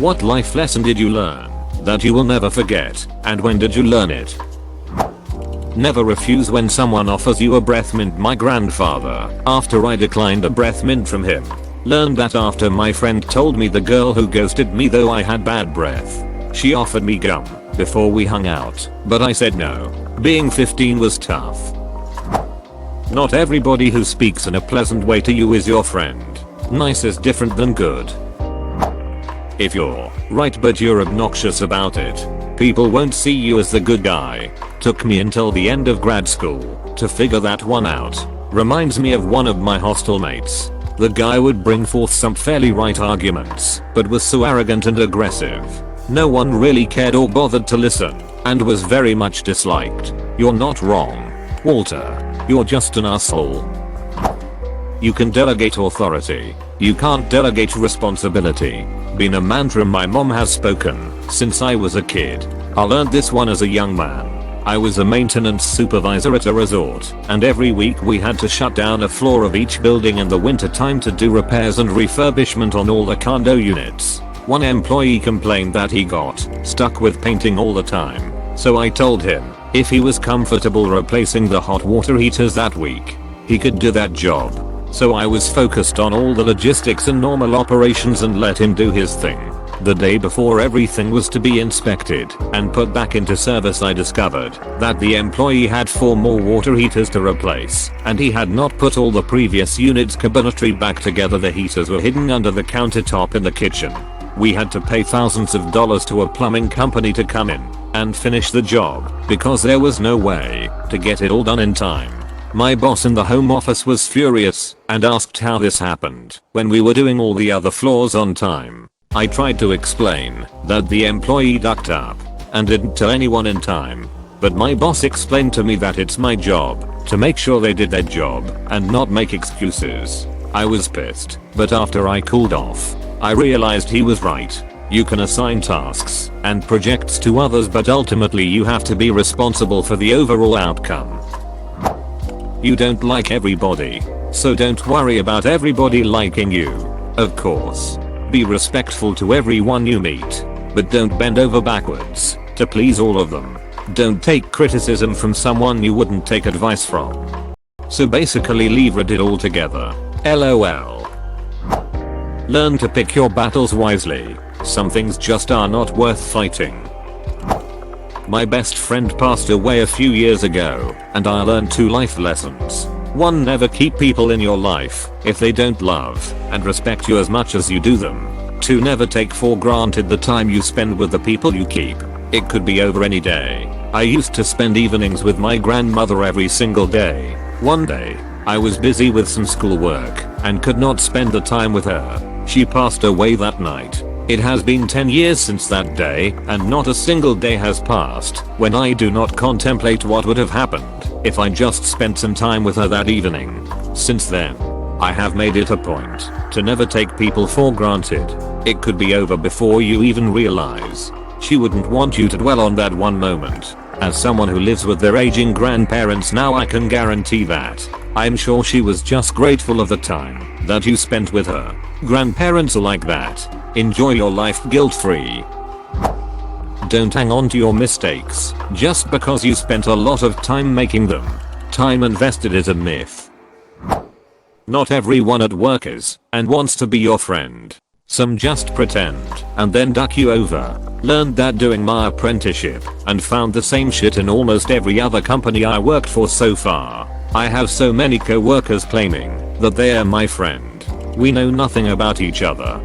What life lesson did you learn that you will never forget, and when did you learn it? Never refuse when someone offers you a breath mint. My grandfather, after I declined a breath mint from him, learned that after my friend told me the girl who ghosted me though I had bad breath. She offered me gum before we hung out, but I said no. Being 15 was tough. Not everybody who speaks in a pleasant way to you is your friend. Nice is different than good. If you're right but you're obnoxious about it, people won't see you as the good guy. Took me until the end of grad school to figure that one out. Reminds me of one of my hostel mates. The guy would bring forth some fairly right arguments, but was so arrogant and aggressive. No one really cared or bothered to listen, and was very much disliked. You're not wrong, Walter. You're just an asshole. You can delegate authority. You can't delegate responsibility. Been a mantra my mom has spoken since I was a kid. I learned this one as a young man. I was a maintenance supervisor at a resort, and every week we had to shut down a floor of each building in the winter time to do repairs and refurbishment on all the condo units. One employee complained that he got stuck with painting all the time, so I told him if he was comfortable replacing the hot water heaters that week, he could do that job. So I was focused on all the logistics and normal operations and let him do his thing. The day before everything was to be inspected and put back into service, I discovered that the employee had 4 more water heaters to replace, and he had not put all the previous units' cabinetry back together. The heaters were hidden under the countertop in the kitchen. We had to pay thousands of dollars to a plumbing company to come in and finish the job because there was no way to get it all done in time. My boss in the home office was furious and asked how this happened when we were doing all the other floors on time. I tried to explain that the employee ducked up and didn't tell anyone in time, but my boss explained to me that it's my job to make sure they did their job and not make excuses. I was pissed, but after I cooled off, I realized he was right. You can assign tasks and projects to others, but ultimately you have to be responsible for the overall outcome. You don't like everybody, so don't worry about everybody liking you. Of course, be respectful to everyone you meet, but don't bend over backwards to please all of them. Don't take criticism from someone you wouldn't take advice from. So basically leave Reddit altogether. LOL. Learn to pick your battles wisely. Some things just are not worth fighting. My best friend passed away a few years ago, and I learned 2 life lessons. 1. Never keep people in your life if they don't love and respect you as much as you do them. 2. Never take for granted the time you spend with the people you keep. It could be over any day. I used to spend evenings with my grandmother every single day. One day, I was busy with some schoolwork and could not spend the time with her. She passed away that night. It has been 10 years since that day, and not a single day has passed when I do not contemplate what would have happened if I just spent some time with her that evening. Since then, I have made it a point to never take people for granted. It could be over before you even realize. She wouldn't want you to dwell on that one moment. As someone who lives with their aging grandparents now, I can guarantee that. I'm sure she was just grateful of the time that you spent with her. Grandparents are like that. Enjoy your life guilt-free. Don't hang on to your mistakes just because you spent a lot of time making them. Time invested is a myth. Not everyone at work is and wants to be your friend. Some just pretend and then duck you over. Learned that doing my apprenticeship and found the same shit in almost every other company I worked for so far. I have so many co-workers claiming that they are my friend. We know nothing about each other.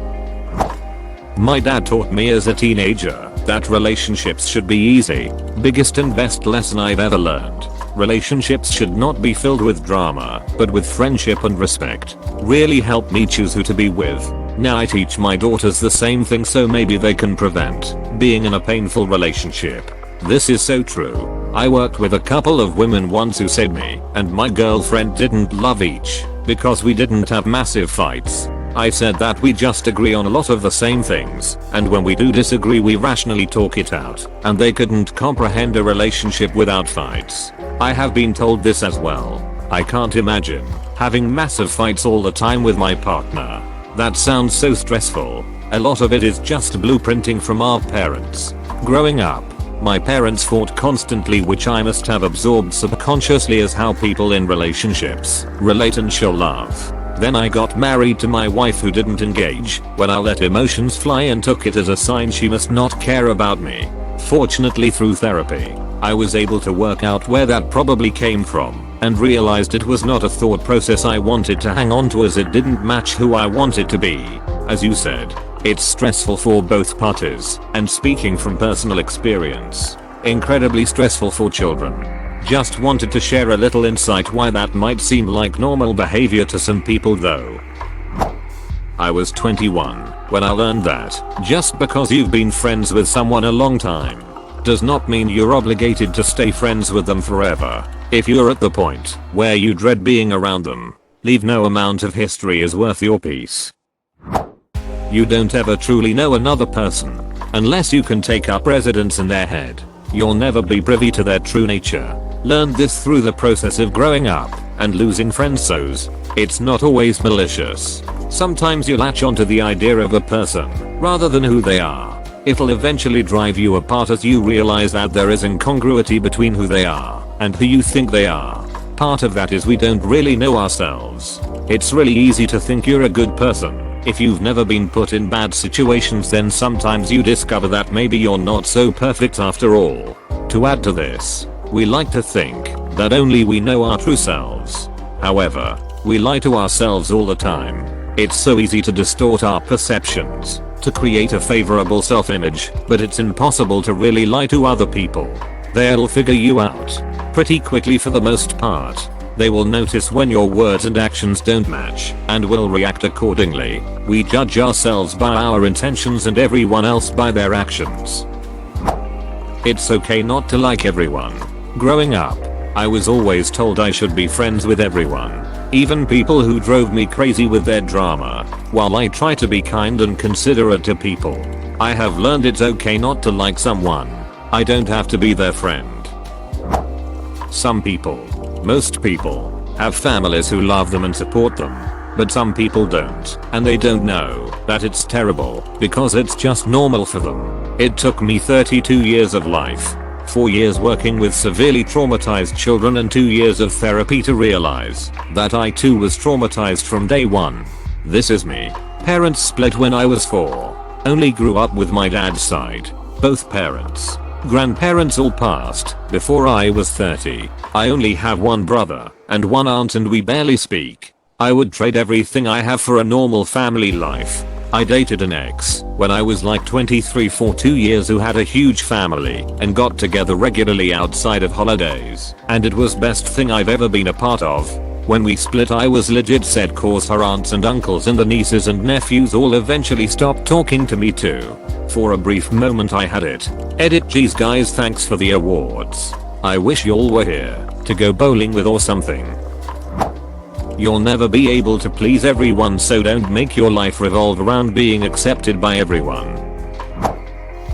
My dad taught me as a teenager that relationships should be easy. Biggest and best lesson I've ever learned. Relationships should not be filled with drama, but with friendship and respect. Really helped me choose who to be with. Now I teach my daughters the same thing, so maybe they can prevent being in a painful relationship. This is so true. I worked with a couple of women once who said me and my girlfriend didn't love each because we didn't have massive fights. I said that we just agree on a lot of the same things, and when we do disagree we rationally talk it out, and they couldn't comprehend a relationship without fights. I have been told this as well. I can't imagine having massive fights all the time with my partner. That sounds so stressful. A lot of it is just blueprinting from our parents. Growing up, my parents fought constantly, which I must have absorbed subconsciously as how people in relationships relate and show love. Then I got married to my wife who didn't engage when I let emotions fly and took it as a sign she must not care about me. Fortunately, through therapy, I was able to work out where that probably came from and realized it was not a thought process I wanted to hang on to, as it didn't match who I wanted to be. As you said, it's stressful for both parties, and speaking from personal experience, incredibly stressful for children. Just wanted to share a little insight why that might seem like normal behavior to some people though. I was 21 when I learned that just because you've been friends with someone a long time does not mean you're obligated to stay friends with them forever. If you're at the point where you dread being around them, leave. No amount of history is worth your peace. You don't ever truly know another person unless you can take up residence in their head. You'll never be privy to their true nature. Learned this through the process of growing up and losing friends, so it's not always malicious. Sometimes you latch onto the idea of a person rather than who they are. It'll eventually drive you apart as you realize that there is incongruity between who they are and who you think they are. Part of that is we don't really know ourselves. It's really easy to think you're a good person. If you've never been put in bad situations, then sometimes you discover that maybe you're not so perfect after all. To add to this, we like to think that only we know our true selves. However, we lie to ourselves all the time. It's so easy to distort our perceptions to create a favorable self-image, but it's impossible to really lie to other people. They'll figure you out pretty quickly for the most part. They will notice when your words and actions don't match and will react accordingly. We judge ourselves by our intentions and everyone else by their actions. It's okay not to like everyone. Growing up, I was always told I should be friends with everyone, even people who drove me crazy with their drama. While I try to be kind and considerate to people, I have learned it's okay not to like someone. I don't have to be their friend. Some people, most people, have families who love them and support them, but some people don't, and they don't know that it's terrible because it's just normal for them. It took me 32 years of life, 4 years working with severely traumatized children and 2 years of therapy to realize that I too was traumatized from day one. This is me. Parents split when I was 4. Only grew up with my dad's side. Both parents. Grandparents all passed before I was 30. I only have one brother and one aunt, and we barely speak. I would trade everything I have for a normal family life. I dated an ex when I was like 23 for 2 years who had a huge family and got together regularly outside of holidays, and it was best thing I've ever been a part of. When we split, I was legit sad cause her aunts and uncles and the nieces and nephews all eventually stopped talking to me too. For a brief moment I had it. Edit. Geez guys, thanks for the awards. I wish y'all were here to go bowling with or something. You'll never be able to please everyone, so don't make your life revolve around being accepted by everyone.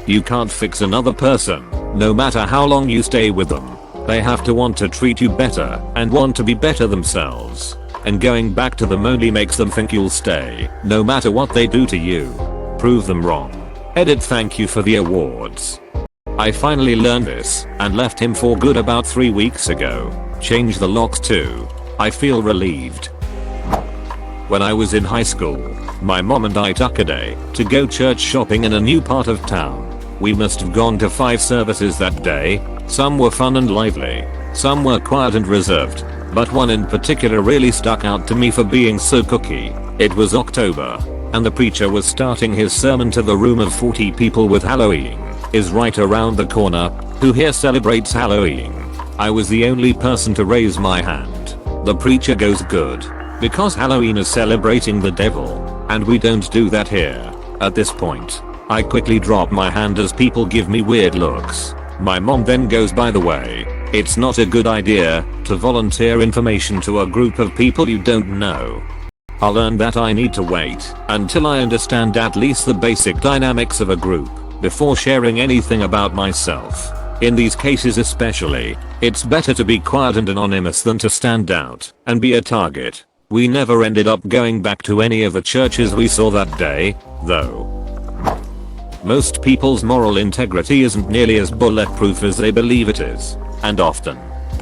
You can't fix another person, no matter how long you stay with them. They have to want to treat you better and want to be better themselves. And going back to them only makes them think you'll stay, no matter what they do to you. Prove them wrong. Edit. Thank you for the awards. I finally learned this and left him for good about 3 weeks ago. Changed the locks too. I feel relieved. When I was in high school, my mom and I took a day to go church shopping in a new part of town. We must have gone to 5 services that day. Some were fun and lively, some were quiet and reserved, but one in particular really stuck out to me for being so cookie. It was October, and the preacher was starting his sermon to the room of 40 people with Halloween is right around the corner. Who here celebrates Halloween? I was the only person to raise my hand. The preacher goes, good, because Halloween is celebrating the devil, and we don't do that here. At this point, I quickly drop my hand as people give me weird looks. My mom then goes, by the way, it's not a good idea to volunteer information to a group of people you don't know. I learned that I need to wait until I understand at least the basic dynamics of a group before sharing anything about myself. In these cases especially, it's better to be quiet and anonymous than to stand out and be a target. We never ended up going back to any of the churches we saw that day, though. Most people's moral integrity isn't nearly as bulletproof as they believe it is, and often,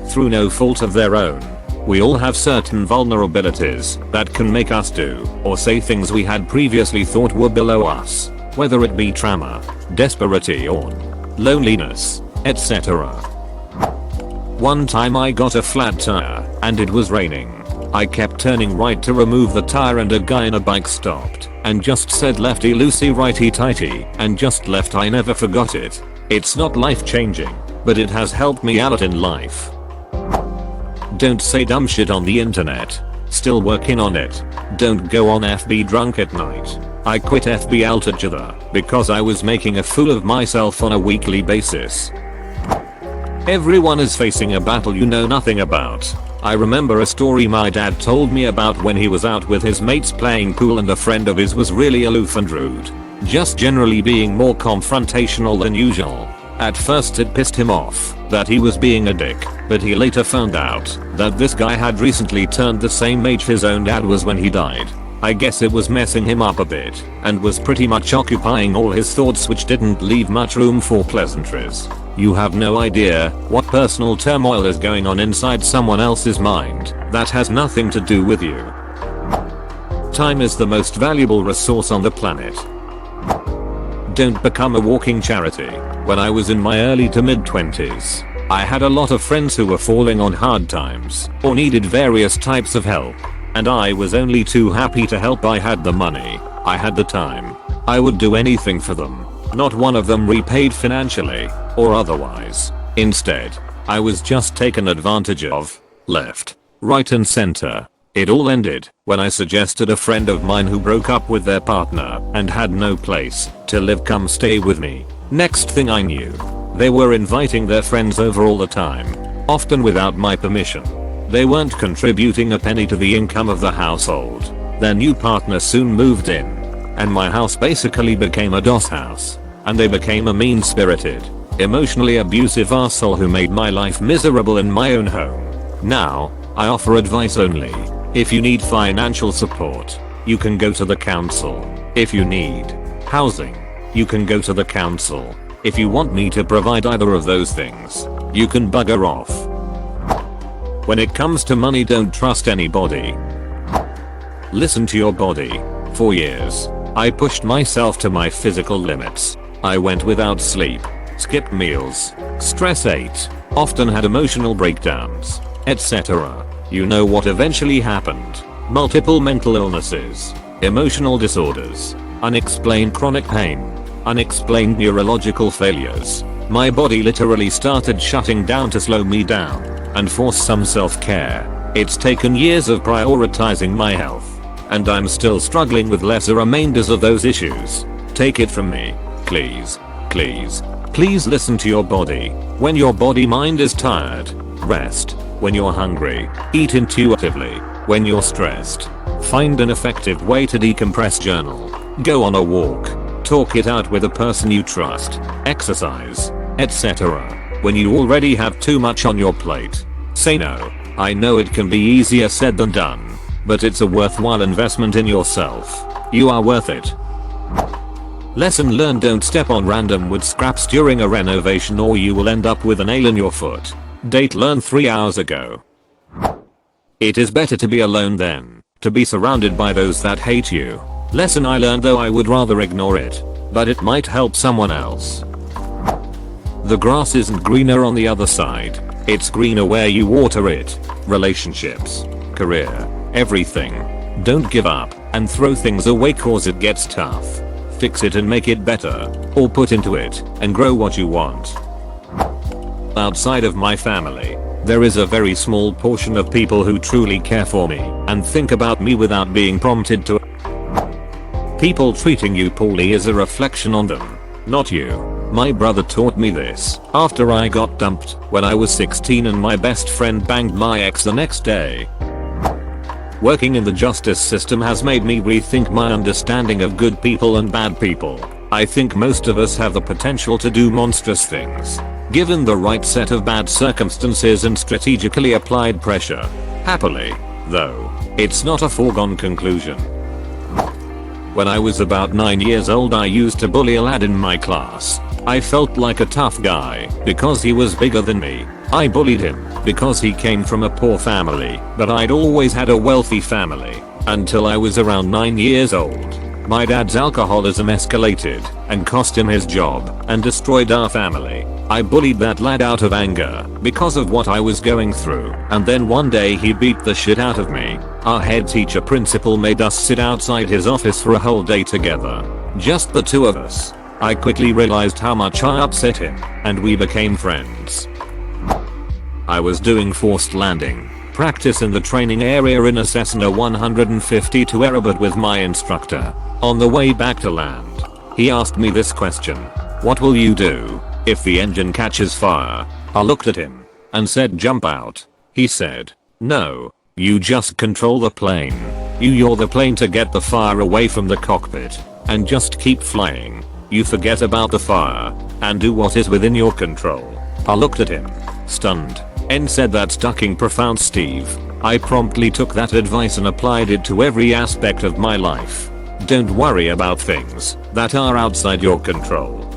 through no fault of their own. We all have certain vulnerabilities that can make us do or say things we had previously thought were below us, whether it be trauma, desperation, or loneliness, etc. One time I got a flat tire and it was raining. I kept turning right to remove the tire and a guy in a bike stopped and just said lefty loosey righty tighty and just left. I never forgot it. It's not life changing, but it has helped me out in life. Don't say dumb shit on the internet. Still working on it. Don't go on FB drunk at night. I quit FB altogether because I was making a fool of myself on a weekly basis. Everyone is facing a battle you know nothing about. I remember a story my dad told me about when he was out with his mates playing pool and a friend of his was really aloof and rude. Just generally being more confrontational than usual. At first it pissed him off that he was being a dick, but he later found out that this guy had recently turned the same age his own dad was when he died. I guess it was messing him up a bit and was pretty much occupying all his thoughts, which didn't leave much room for pleasantries. You have no idea what personal turmoil is going on inside someone else's mind that has nothing to do with you. Time is the most valuable resource on the planet. Don't become a walking charity. When I was in my early to mid 20s, I had a lot of friends who were falling on hard times or needed various types of help, and I was only too happy to help. I had the money, I had the time, I would do anything for them. Not one of them repaid financially or otherwise. Instead, I was just taken advantage of, left, right and center. It all ended when I suggested a friend of mine who broke up with their partner and had no place to live come stay with me. Next thing I knew, they were inviting their friends over all the time, often without my permission. They weren't contributing a penny to the income of the household. Their new partner soon moved in, and my house basically became a DOS house, and they became a mean-spirited, emotionally abusive arsehole who made my life miserable in my own home. Now, I offer advice only. If you need financial support, you can go to the council. If you need housing, you can go to the council. If you want me to provide either of those things, you can bugger off. When it comes to money, don't trust anybody. Listen to your body. For years, I pushed myself to my physical limits. I went without sleep, skipped meals, stress ate, often had emotional breakdowns, etc. You know what eventually happened. Multiple mental illnesses, emotional disorders, unexplained chronic pain, unexplained neurological failures. My body literally started shutting down to slow me down and force some self-care. It's taken years of prioritizing my health, and I'm still struggling with lesser remainders of those issues. Take it from me, please, please, please listen to your body. When your body mind is tired, rest. When you're hungry, eat intuitively. When you're stressed, find an effective way to decompress. Journal, go on a walk, talk it out with a person you trust, exercise, etc. When you already have too much on your plate, say no. I know it can be easier said than done, but it's a worthwhile investment in yourself. You are worth it. Lesson learned: don't step on random wood scraps during a renovation or you will end up with a nail in your foot. Date learned 3 hours ago. It is better to be alone than to be surrounded by those that hate you. Lesson I learned, though I would rather ignore it, but it might help someone else. The grass isn't greener on the other side. It's greener where you water it. Relationships, career, everything. Don't give up and throw things away cause it gets tough. Fix it and make it better, or put into it and grow what you want. Outside of my family, there is a very small portion of people who truly care for me and think about me without being prompted to. People treating you poorly is a reflection on them, not you. My brother taught me this after I got dumped when I was 16 and my best friend banged my ex the next day. Working in the justice system has made me rethink my understanding of good people and bad people. I think most of us have the potential to do monstrous things, given the right set of bad circumstances and strategically applied pressure. Happily, though, it's not a foregone conclusion. When I was about 9 years old, I used to bully a lad in my class. I felt like a tough guy because he was bigger than me. I bullied him because he came from a poor family, but I'd always had a wealthy family until I was around 9 years old. My dad's alcoholism escalated and cost him his job and destroyed our family. I bullied that lad out of anger because of what I was going through, and then one day he beat the shit out of me. Our head teacher principal made us sit outside his office for a whole day together. Just the two of us. I quickly realized how much I upset him, and we became friends. I was doing forced landing practice in the training area in a Cessna 152 Aerobot with my instructor. On the way back to land, he asked me this question: "What will you do if the engine catches fire?" I looked at him and said, "Jump out." He said, "No, you just control the plane. You're the plane to get the fire away from the cockpit and just keep flying. You forget about the fire and do what is within your control." I looked at him, stunned, and said, "That's fucking profound, Steve." I promptly took that advice and applied it to every aspect of my life. Don't worry about things that are outside your control.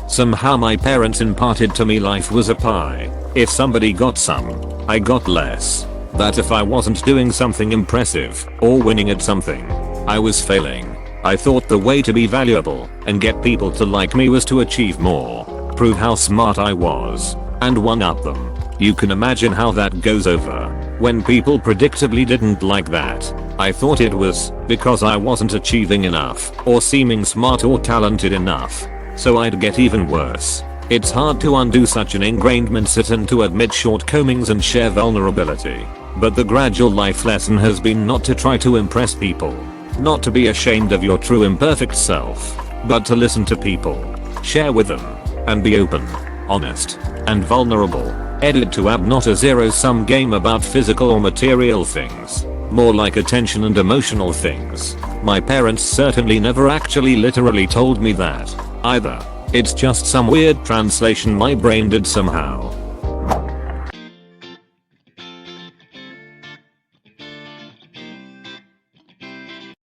Somehow my parents imparted to me life was a pie. If somebody got some, I got less. That if I wasn't doing something impressive or winning at something, I was failing. I thought the way to be valuable and get people to like me was to achieve more, prove how smart I was, and one up them. You can imagine how that goes over when people predictably didn't like that. I thought it was because I wasn't achieving enough or seeming smart or talented enough, so I'd get even worse. It's hard to undo such an ingrained mindset and to admit shortcomings and share vulnerability. But the gradual life lesson has been not to try to impress people, not to be ashamed of your true imperfect self, but to listen to people, share with them, and be open, honest, and vulnerable. Edit to app not a zero-sum game about physical or material things, more like attention and emotional things. My parents certainly never actually literally told me that either. It's just some weird translation my brain did somehow.